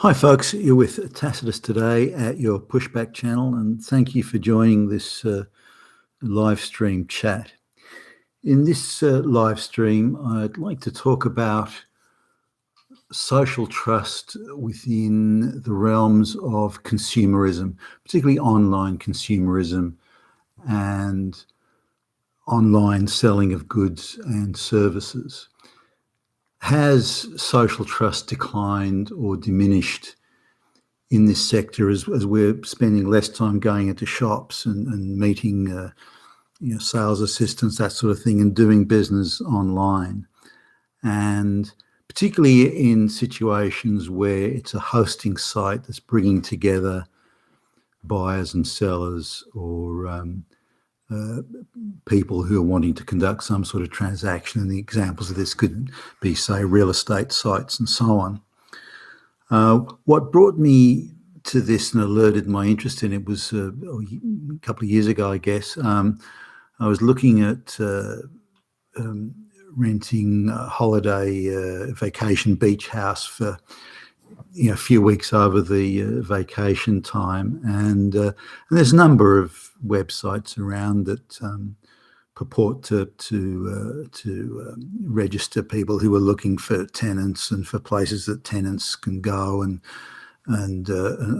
Hi, folks. You're with Tacitus today at your Pushback channel, and thank you for joining this live stream chat. In this live stream, I'd like to talk about social trust within the realms of consumerism, particularly online consumerism and online selling of goods and services. Has social trust declined or diminished in this sector as we're spending less time going into shops and meeting sales assistants, that sort of thing, and doing business online? And particularly in situations where it's a hosting site that's bringing together buyers and sellers, or people who are wanting to conduct some sort of transaction. And the examples of this could be, say, real estate sites and so on. What brought me to this and alerted my interest in it was a couple of years ago, I guess. I was looking at renting a holiday vacation beach house for a few weeks over the vacation time, and there's a number of websites around that purport to register people who are looking for tenants and for places that tenants can go and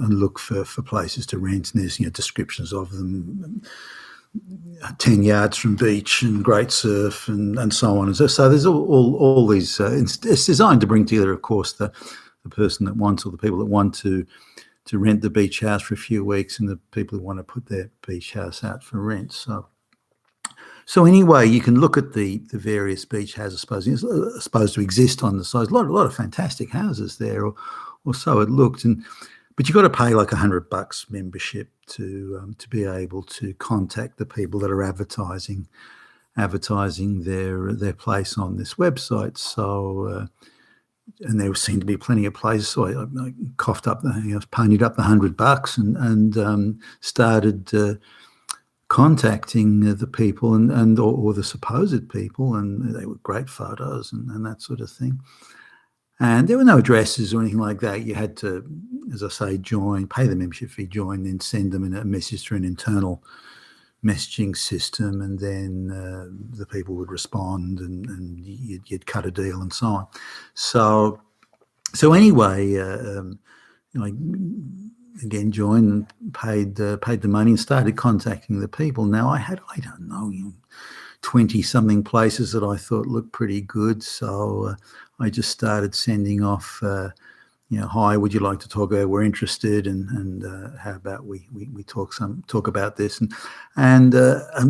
look for places to rent. And there's descriptions of them, 10 yards from beach and great surf and so on. And so there's all these. It's designed to bring together, of course, the person that wants, or the people that want to rent the beach house for a few weeks, and the people who want to put their beach house out for rent. So anyway, you can look at the various beach houses supposed to exist on the site. A lot of fantastic houses there, or so it looked. But you've got to pay like $100 membership to be able to contact the people that are advertising their place on this website. So and there seemed to be plenty of places. So I coughed up, ponied up the $100 and started contacting the people or the supposed people, and they were great photos and that sort of thing. And there were no addresses or anything like that. You had to, as I say, pay the membership fee, join, then send them a message through an internal messaging system, and then the people would respond, and you'd cut a deal and so on. So anyway, I again joined and paid the money and started contacting the people. Now I don't know, 20-something places that I thought looked pretty good. So I just started sending off, hi, would you like to talk about? We're interested, and how about we talk about this, and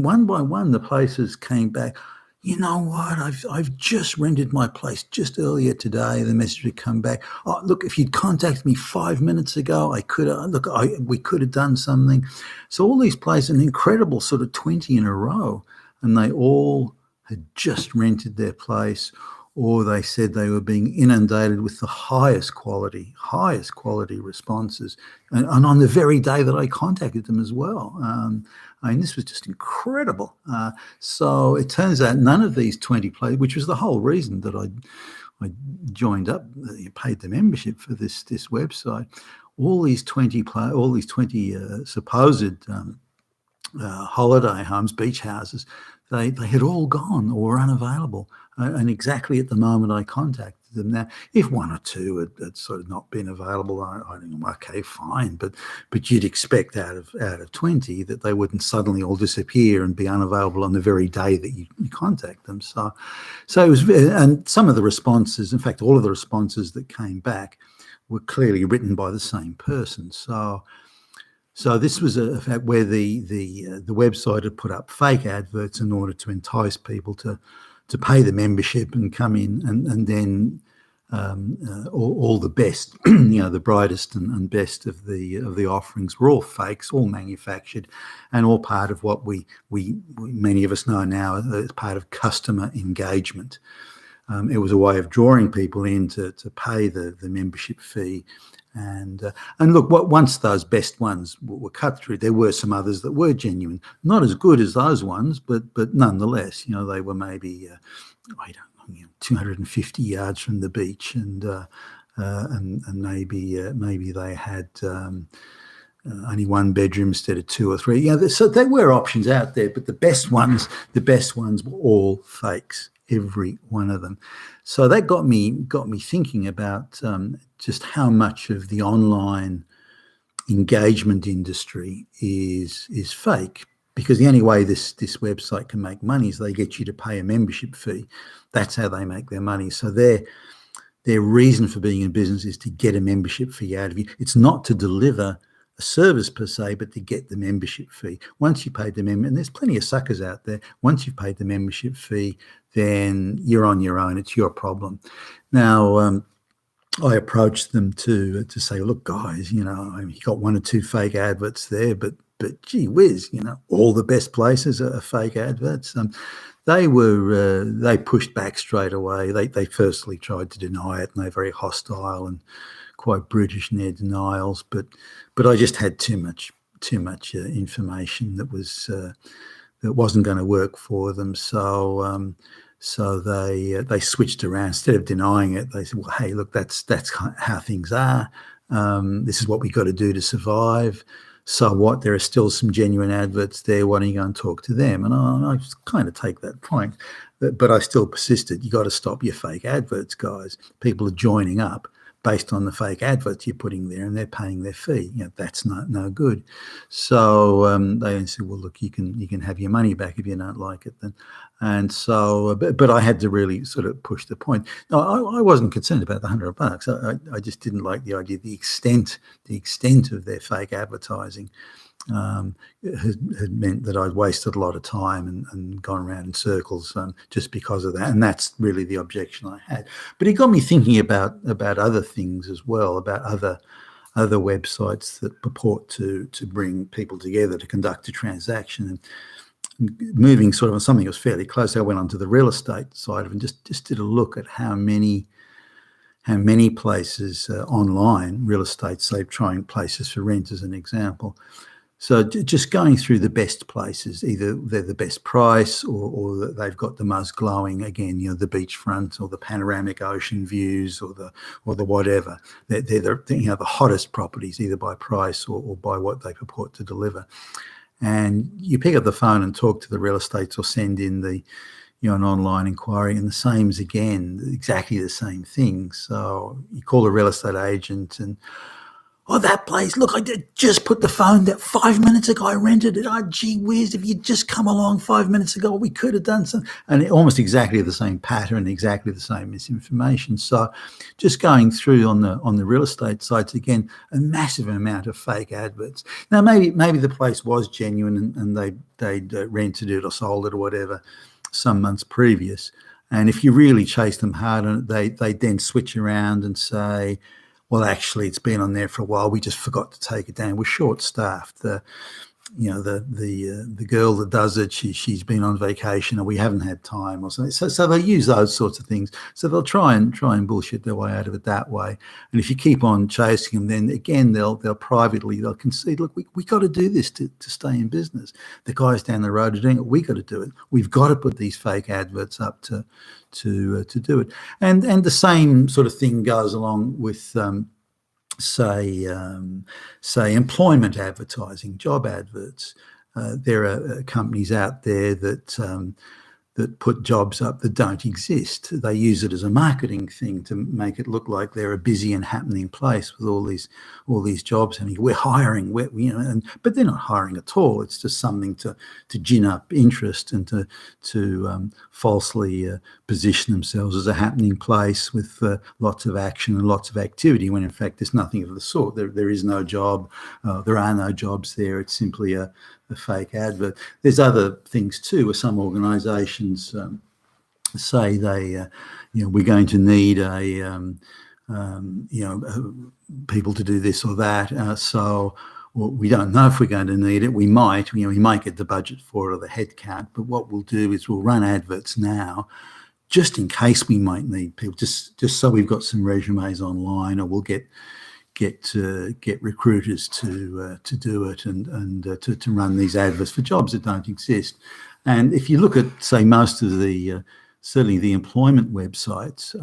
one by one the places came back. You know what? I've just rented my place just earlier today. The message would come back. Oh, look, if you'd contacted me 5 minutes ago, we could have done something. So all these places, an incredible sort of 20 in a row, and they all had just rented their place, or they said they were being inundated with the highest quality responses, and on the very day that I contacted them as well. This was just incredible. So it turns out none of these 20 places, which was the whole reason that I joined up, paid the membership for this website. All these 20 supposed holiday homes, beach houses, they had all gone or were unavailable. And exactly at the moment I contacted them. Now, if one or two had sort of not been available, I think, okay, fine. But you'd expect out of 20 that they wouldn't suddenly all disappear and be unavailable on the very day that you contact them. So it was, and some of the responses, in fact, all of the responses that came back were clearly written by the same person. So this was a fact where the website had put up fake adverts in order to entice people to pay the membership and come in, and then all the best, the brightest and best of the offerings were all fakes, all manufactured, and all part of what we many of us know now as part of customer engagement. It was a way of drawing people in to pay the membership fee. And look, once those best ones were cut through, there were some others that were genuine, not as good as those ones, but nonetheless, they were maybe 250 yards from the beach, and and maybe they had only one bedroom instead of two or three. So there were options out there, but the best ones were all fakes, every one of them. So that got me thinking about just how much of the online engagement industry is fake, because the only way this website can make money is they get you to pay a membership fee. That's how they make their money. So their reason for being in business is to get a membership fee out of you. It's not to deliver a service per se, but to get the membership fee. Once you paid the and there's plenty of suckers out there. Once you've paid the membership fee, then you're on your own. It's your problem. Now, I approached them to say, look, guys, you got one or two fake adverts there, but gee whiz, all the best places are fake adverts. They pushed back straight away. They firstly tried to deny it, and they're very hostile and quite brutish in their denials. But I just had too much information that wasn't going to work for them. So they switched around. Instead of denying it, they said, well, hey, look, that's how things are. This is what we got to do to survive. So what? There are still some genuine adverts there. Why don't you go and talk to them? And I kind of take that point, but I still persisted. You got to stop your fake adverts, guys. People are joining up based on the fake adverts you're putting there, and they're paying their fee. That's no good. So they said, well, look, you can have your money back if you don't like it then. And so, but I had to really sort of push the point. No, I wasn't concerned about the $100. I just didn't like the idea, the extent of their fake advertising. Had meant that I'd wasted a lot of time and gone around in circles just because of that. And that's really the objection I had. But it got me thinking about other things as well, about other websites that purport to bring people together to conduct a transaction. And moving sort of on something that was fairly close, I went onto the real estate side of it and just did a look at how many places online, real estate, say trying places for rent as an example. So just going through the best places, either they're the best price or they've got the most glowing, again, the beachfront or the panoramic ocean views or the whatever. They're the hottest properties, either by price or by what they purport to deliver. And you pick up the phone and talk to the real estates or send in an online inquiry, and the same as again, exactly the same thing. So you call a real estate agent and, oh, that place, look, I did just put the phone down 5 minutes ago. I rented it. Oh, gee whiz, if you'd just come along 5 minutes ago, we could have done something. And almost exactly the same pattern, exactly the same misinformation. So just going through on the real estate sites, again, a massive amount of fake adverts. Now, maybe the place was genuine and they'd rented it or sold it or whatever some months previous. And if you really chase them hard on it, they then switch around and say, well, actually, it's been on there for a while. We just forgot to take it down. We're short-staffed. The girl that does it, she's been on vacation, or we haven't had time, or something. So they use those sorts of things. So they'll try and bullshit their way out of it that way. And if you keep on chasing them, then again they'll concede. Look, we got to do this to stay in business. The guys down the road are doing it. We got to do it. We've got to put these fake adverts up to do it. And the same sort of thing goes along with say employment advertising, job adverts. There are companies out there that put jobs up that don't exist. They use it as a marketing thing to make it look like they're a busy and happening place with all these jobs. And we're hiring, but they're not hiring at all. It's just something to gin up interest and to falsely position themselves as a happening place with lots of action and lots of activity, when in fact there's nothing of the sort. There is no job. There are no jobs there. It's simply a fake advert. There's other things too, where some organisations say they, we're going to need people to do this or that. So we don't know if we're going to need it. We might, we might get the budget for it or the headcount. But what we'll do is we'll run adverts now, just in case we might need people, just so we've got some resumes online, or we'll get recruiters to do it and to run these adverts for jobs that don't exist. And if you look at, say, most of the certainly the employment websites,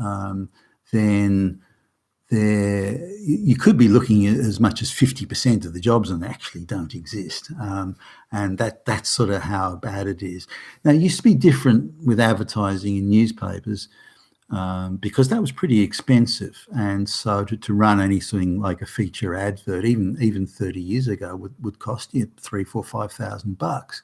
then you could be looking at as much as 50% of the jobs and they actually don't exist. And that's sort of how bad it is. Now, it used to be different with advertising in newspapers because that was pretty expensive. And so to run anything like a feature advert, even 30 years ago, would cost you $3,000, $4,000, $5,000.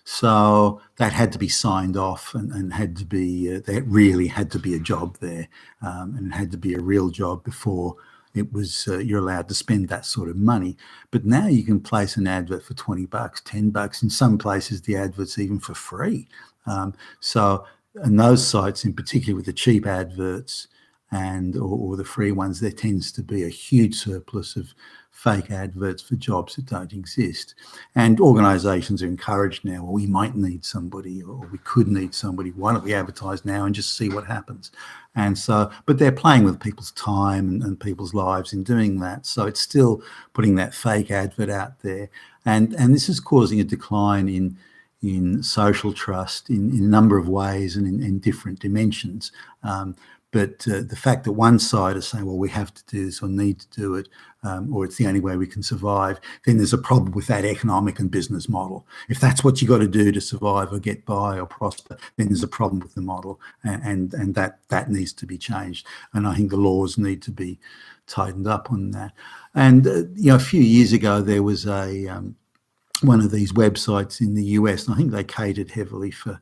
So that had to be signed off and had to be, there really had to be a job there, and it had to be a real job before it was, you're allowed to spend that sort of money. But now you can place an advert for $20, $10. In some places, the advert's even for free. And those sites in particular with the cheap adverts or the free ones, there tends to be a huge surplus of fake adverts for jobs that don't exist. And organisations are encouraged now, well, we might need somebody or we could need somebody. Why don't we advertise now and just see what happens? And so, but they're playing with people's time and people's lives in doing that. So it's still putting that fake advert out there. And this is causing a decline in social trust in a number of ways and in different dimensions. But the fact that one side is saying, well, we have to do this or need to do it, or it's the only way we can survive, then there's a problem with that economic and business model. If that's what you got to do to survive or get by or prosper, then there's a problem with the model, and that needs to be changed. And I think the laws need to be tightened up on that. And a few years ago there was one of these websites in the US, and I think they catered heavily for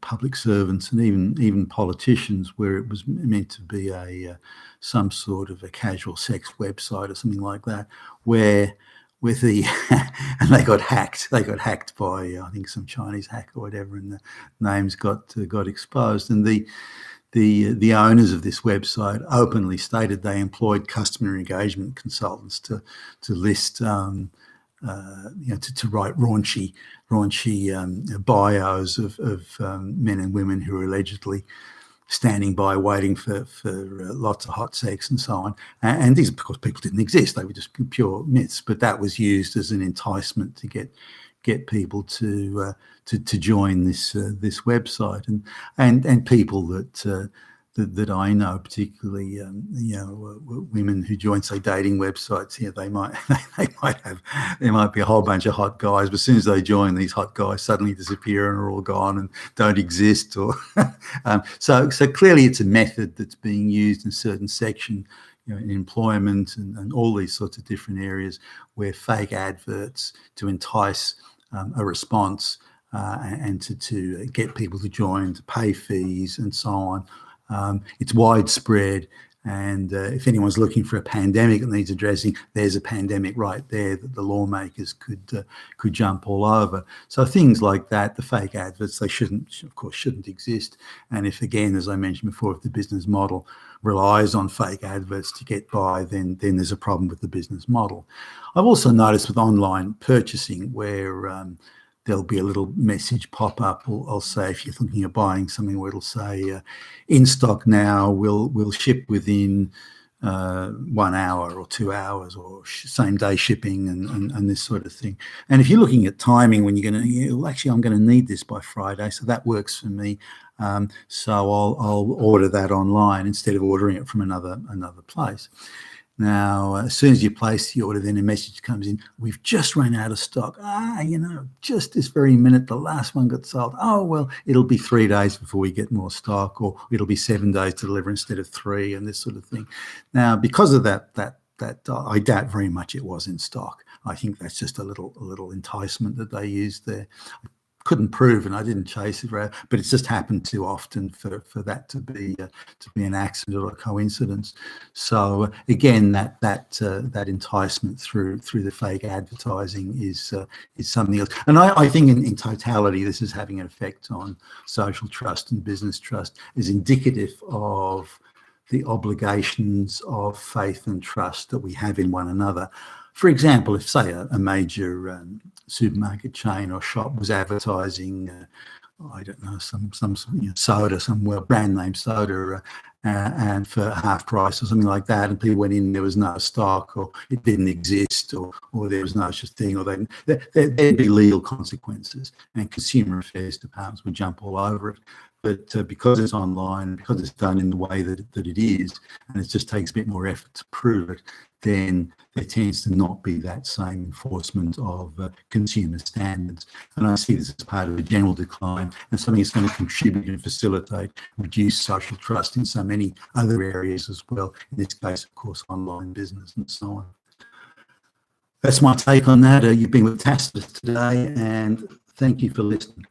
public servants and even politicians, where it was meant to be some sort of a casual sex website or something like that, where with the and they got hacked. They got hacked by I think some Chinese hacker or whatever, and the names got exposed. And the owners of this website openly stated they employed customer engagement consultants to list to write raunchy bios of men and women who are allegedly standing by waiting for lots of hot sex and so on. And these, of course, people didn't exist. They were just pure myths, but that was used as an enticement to get people to join this website. And people that I know, particularly women who join, say, dating websites here, there might be a whole bunch of hot guys, but as soon as they join, these hot guys suddenly disappear and are all gone and don't exist. Or so clearly it's a method that's being used in a certain section, in employment and all these sorts of different areas, where fake adverts to entice a response and to get people to join, to pay fees and so on. It's widespread, and if anyone's looking for a pandemic that needs addressing, there's a pandemic right there that the lawmakers could jump all over. So things like that, the fake adverts, they shouldn't exist. And if, again, as I mentioned before, if the business model relies on fake adverts to get by, then there's a problem with the business model. I've also noticed with online purchasing where there'll be a little message pop up. I'll say, if you're thinking of buying something, where it'll say, in stock now, we'll ship within 1 hour or 2 hours, or same day shipping and this sort of thing. And if you're looking at timing, when you're going to, actually, I'm going to need this by Friday, so that works for me. So I'll order that online instead of ordering it from another place. Now, as soon as you place the order, then a message comes in, we've just run out of stock. Just this very minute, the last one got sold. Oh, well, it'll be 3 days before we get more stock, or it'll be 7 days to deliver instead of 3, and this sort of thing. Now, because of that I doubt very much it was in stock. I think that's just a little enticement that they used there. Couldn't prove, and I didn't chase it, but it's just happened too often for that to be an accident or a coincidence. So again, that enticement through the fake advertising is something else. And I think in totality, this is having an effect on social trust and business trust, is indicative of the obligations of faith and trust that we have in one another. For example, if, say, a major supermarket chain or shop was advertising, I don't know, some soda, some brand name soda, and for half price or something like that, and people went in, there was no stock, or it didn't exist, or there was no such thing, or there'd be legal consequences, and consumer affairs departments would jump all over it. But because it's online, because it's done in the way that it is, and it just takes a bit more effort to prove it, then there tends to not be that same enforcement of consumer standards. And I see this as part of a general decline and something that's going to contribute and facilitate reduced social trust in so many other areas as well. In this case, of course, online business and so on. That's my take on that. You've been with Tacitus today, and thank you for listening.